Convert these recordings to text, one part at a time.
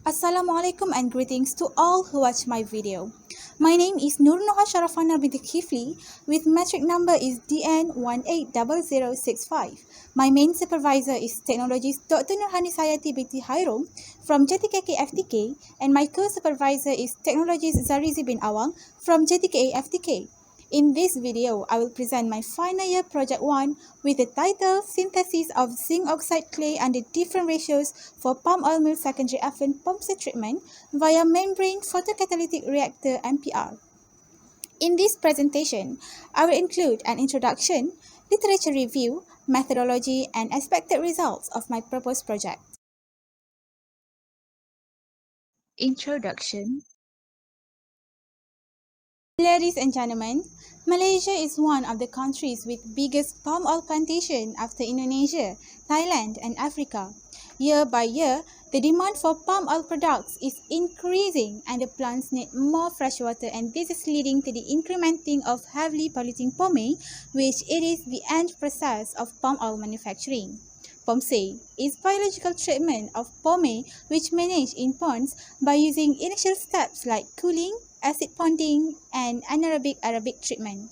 Assalamualaikum and greetings to all who watch my video. My name is Nurnoha Sharafana binti Kifli with metric number is DN180065. My main supervisor is Technologist Dr. Nurhani Sayati binti Hairum from JTKK FTK and my co-supervisor is Technologist Zarizi bin Awang from JTKA FTK. In this video, I will present my final year project 1 with the title Synthesis of Zinc Oxide Clay under Different Ratios for Palm Oil Mill Secondary Effluent POMSE Treatment via Membrane Photocatalytic Reactor MPR. In this presentation, I will include an introduction, literature review, methodology, and expected results of my proposed project. Introduction. Ladies and gentlemen, Malaysia is one of the countries with biggest palm oil plantation after Indonesia, Thailand and Africa. Year by year, the demand for palm oil products is increasing and the plants need more fresh water, and this is leading to the incrementing of heavily polluting POME, which it is the end process of palm oil manufacturing. POMSE is biological treatment of POME which managed in ponds by using initial steps like cooling, acid ponding, and anaerobic aerobic treatment.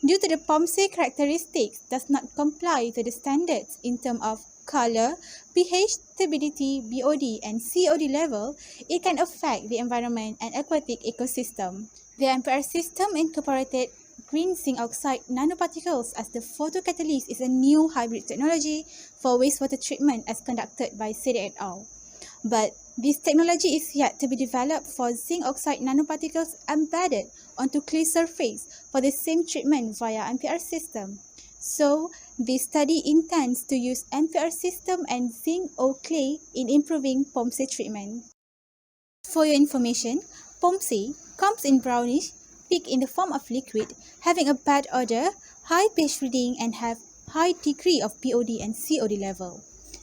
Due to the POMSE characteristics does not comply to the standards in terms of color, pH, turbidity, BOD, and COD level, it can affect the environment and aquatic ecosystem. The MPR system incorporated green zinc oxide nanoparticles as the photocatalyst is a new hybrid technology for wastewater treatment as conducted by ZnO. But this technology is yet to be developed for zinc oxide nanoparticles embedded onto clay surface for the same treatment via MPR system. So, this study intends to use MPR system and ZnO clay in improving POMSE treatment. For your information, POMSE comes in brownish, thick in the form of liquid, having a bad odor, high pH reading, and have high degree of BOD and COD level.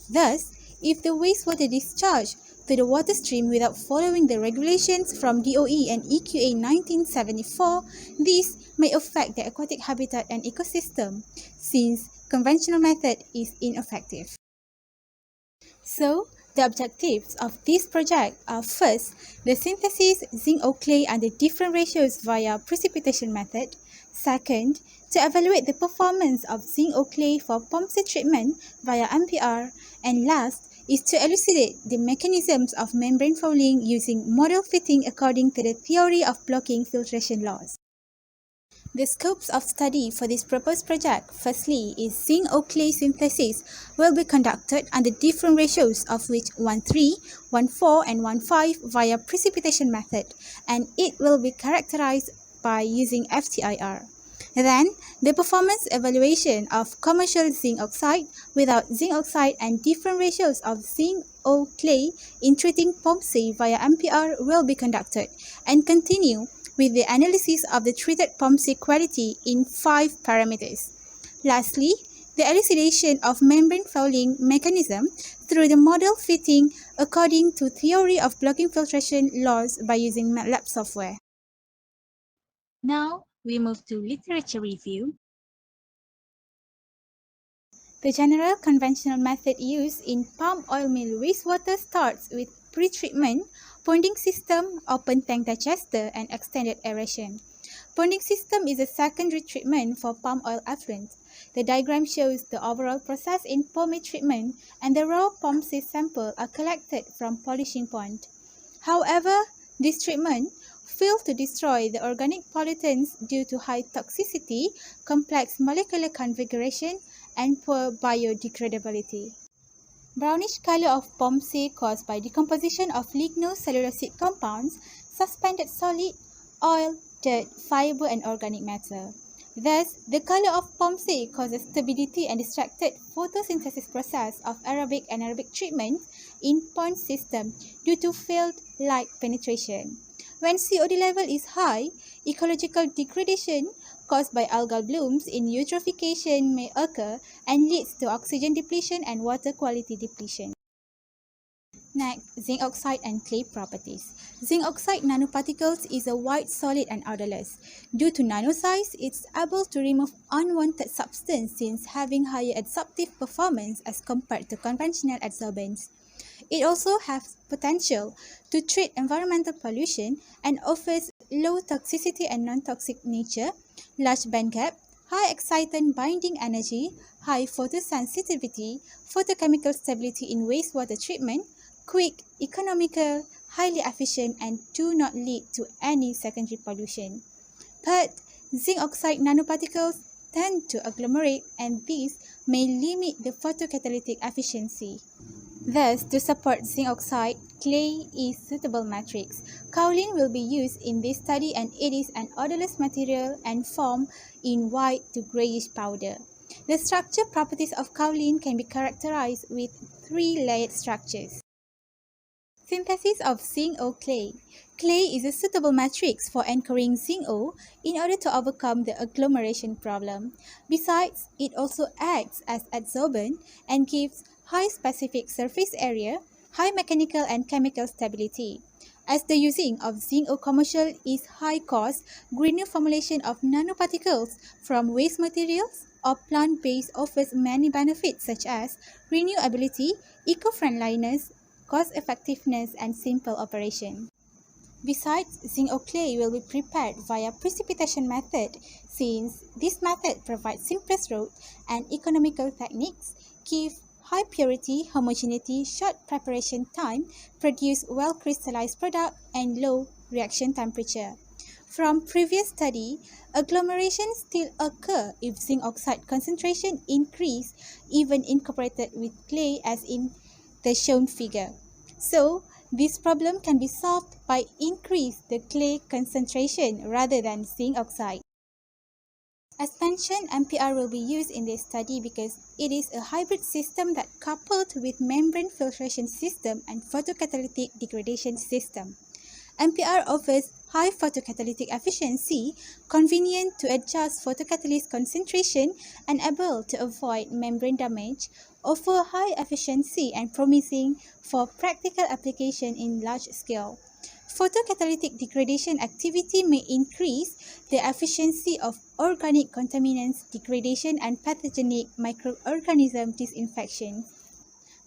Thus, if the wastewater discharged to the water stream without following the regulations from DOE and EQA 1974, this may affect the aquatic habitat and ecosystem, since conventional method is ineffective. So, the objectives of this project are first, the synthesis ZnO clay under different ratios via precipitation method. Second, to evaluate the performance of ZnO clay for POMSE treatment via MPR. And last is to elucidate the mechanisms of membrane fouling using model fitting according to the theory of blocking filtration laws. The scopes of study for this proposed project, firstly, is ZnO clay synthesis will be conducted under different ratios of which 1:3, 1:4, and 1:5 via precipitation method, and it will be characterized by using FTIR. Then, the performance evaluation of commercial zinc oxide without zinc oxide and different ratios of ZnO clay in treating POMSE via MPR will be conducted and continue with the analysis of the treated POMSE quality in 5 parameters. Lastly, the elucidation of membrane fouling mechanism through the model fitting according to theory of blocking filtration laws by using MATLAB software. Now, we move to literature review. The general conventional method used in palm oil mill wastewater starts with pre-treatment, ponding system, open tank digester, and extended aeration. Ponding system is a secondary treatment for palm oil effluent. The diagram shows the overall process in POME treatment, and the raw POMSE sample are collected from polishing pond. However, this treatment fails to destroy the organic pollutants due to high toxicity, complex molecular configuration, and poor biodegradability. Brownish color of POMSE caused by decomposition of lignocellulosic compounds, suspended solid, oil, dirt, fiber, and organic matter. Thus, the color of POMSE causes turbidity and distracted photosynthesis process of aerobic and anaerobic treatment in pond system due to failed light penetration. When COD level is high, ecological degradation caused by algal blooms in eutrophication may occur and leads to oxygen depletion and water quality depletion. Next, zinc oxide and clay properties. Zinc oxide nanoparticles is a white solid and odorless. Due to nano size, it's able to remove unwanted substance since having higher adsorptive performance as compared to conventional adsorbents. It also has potential to treat environmental pollution and offers low toxicity and non-toxic nature, large bandgap, high excitant binding energy, high photosensitivity, photochemical stability in wastewater treatment, quick, economical, highly efficient, and do not lead to any secondary pollution. But zinc oxide nanoparticles tend to agglomerate, and these may limit the photocatalytic efficiency. Thus, to support zinc oxide, clay is suitable matrix. Kaolin will be used in this study, and it is an odorless material and formed in white to grayish powder. The structure properties of kaolin can be characterized with three layered structures. Synthesis of ZnO clay. Clay is a suitable matrix for anchoring ZnO in order to overcome the agglomeration problem. Besides, it also acts as adsorbent and gives high specific surface area, high mechanical and chemical stability. As the using of ZnO commercial is high cost, greener formulation of nanoparticles from waste materials or plant-based offers many benefits such as renewability, eco-friendliness, cost-effectiveness, and simple operation. Besides, ZnO clay will be prepared via precipitation method since this method provides simplest route and economical techniques, give high purity, homogeneity, short preparation time, produce well-crystallized product, and low reaction temperature. From previous study, agglomeration still occur if zinc oxide concentration increase even incorporated with clay as in the shown figure. So, this problem can be solved by increase the clay concentration rather than zinc oxide. As mentioned, MPR will be used in this study because it is a hybrid system that coupled with membrane filtration system and photocatalytic degradation system. MPR offers high photocatalytic efficiency, convenient to adjust photocatalyst concentration, and able to avoid membrane damage, offer high efficiency and promising for practical application in large scale. Photocatalytic degradation activity may increase the efficiency of organic contaminants degradation and pathogenic microorganism disinfection.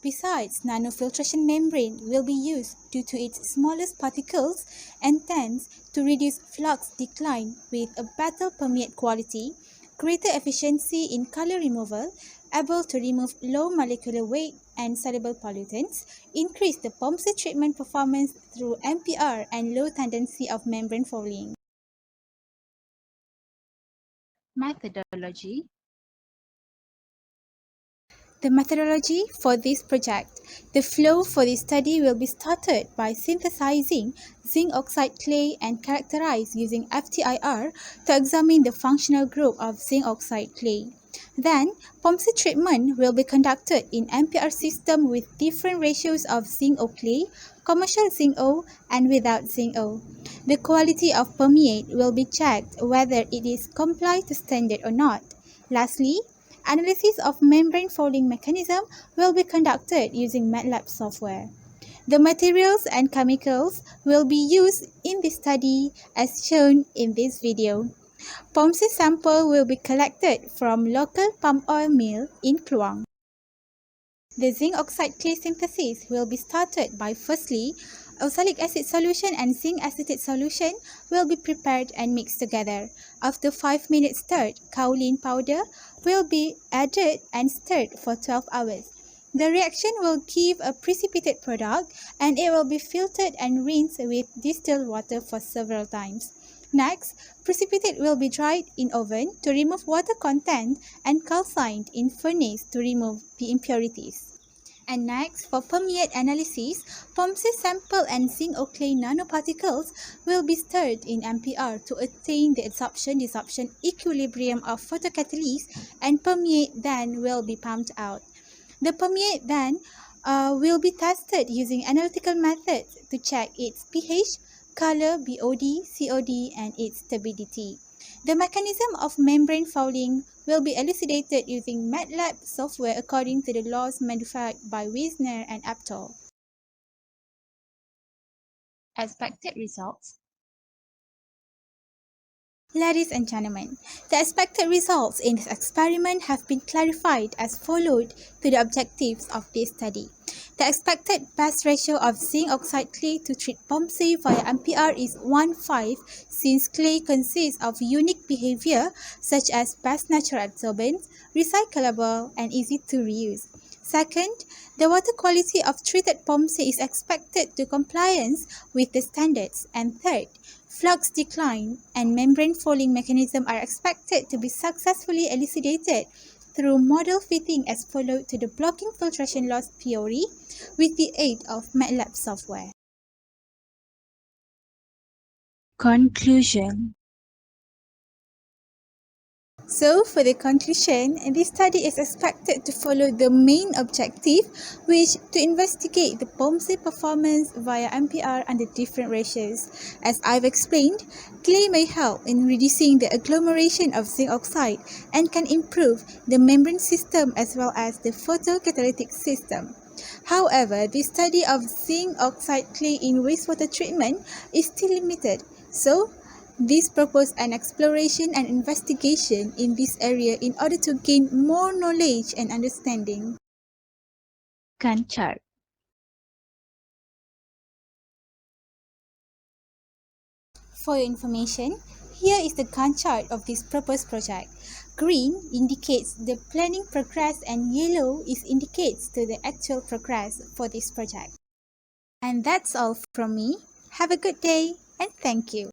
Besides, nanofiltration membrane will be used due to its smallest particles and tends to reduce flux decline with a better permeate quality, greater efficiency in color removal, able to remove low molecular weight and soluble pollutants, increase the POMSE treatment performance through MPR and low tendency of membrane fouling. Methodology. The methodology for this project. The flow for this study will be started by synthesizing zinc oxide clay and characterized using FTIR to examine the functional group of zinc oxide clay. Then, POMSE treatment will be conducted in MPR system with different ratios of ZnO clay, commercial ZnO, and without ZnO. The quality of permeate will be checked whether it is comply to standard or not. Lastly, analysis of membrane folding mechanism will be conducted using MATLAB software. The materials and chemicals will be used in this study as shown in this video. POMSE sample will be collected from local palm oil mill in Kluang. The zinc oxide clay synthesis will be started by firstly, oxalic acid solution and zinc acetate solution will be prepared and mixed together. After 5 minutes stirred, kaolin powder will be added and stirred for 12 hours. The reaction will give a precipitate product and it will be filtered and rinsed with distilled water for several times. Next, precipitate will be dried in oven to remove water content and calcined in furnace to remove the impurities. And next, for permeate analysis, POMSE sample and ZnO clay nanoparticles will be stirred in MPR to attain the absorption-desorption equilibrium of photocatalyst, and permeate then will be pumped out. The permeate then will be tested using analytical methods to check its pH, color, BOD, COD, and its stability. The mechanism of membrane fouling will be elucidated using MATLAB software according to the laws modified by Wisner and Aptol. Expected results. Ladies and gentlemen, the expected results in this experiment have been clarified as followed to the objectives of this study. The expected best ratio of zinc oxide clay to treat POMSE via MPR is 1:5 since clay consists of unique behavior such as best natural absorbance, recyclable, and easy to reuse. Second, the water quality of treated POMSE is expected to compliance with the standards. And third, flux decline and membrane falling mechanism are expected to be successfully elucidated through model fitting as followed to the blocking filtration loss theory with the aid of MATLAB software. Conclusion. So, for the conclusion, this study is expected to follow the main objective, which to investigate the POMSE performance via MPR under different ratios. As I've explained, clay may help in reducing the agglomeration of zinc oxide and can improve the membrane system as well as the photocatalytic system. However, the study of zinc oxide clay in wastewater treatment is still limited. So, this proposed an exploration and investigation in this area in order to gain more knowledge and understanding. Gantt chart. For your information, here is the Gantt chart of this proposed project. Green indicates the planning progress and yellow indicates the actual progress for this project. And that's all from me. Have a good day and thank you.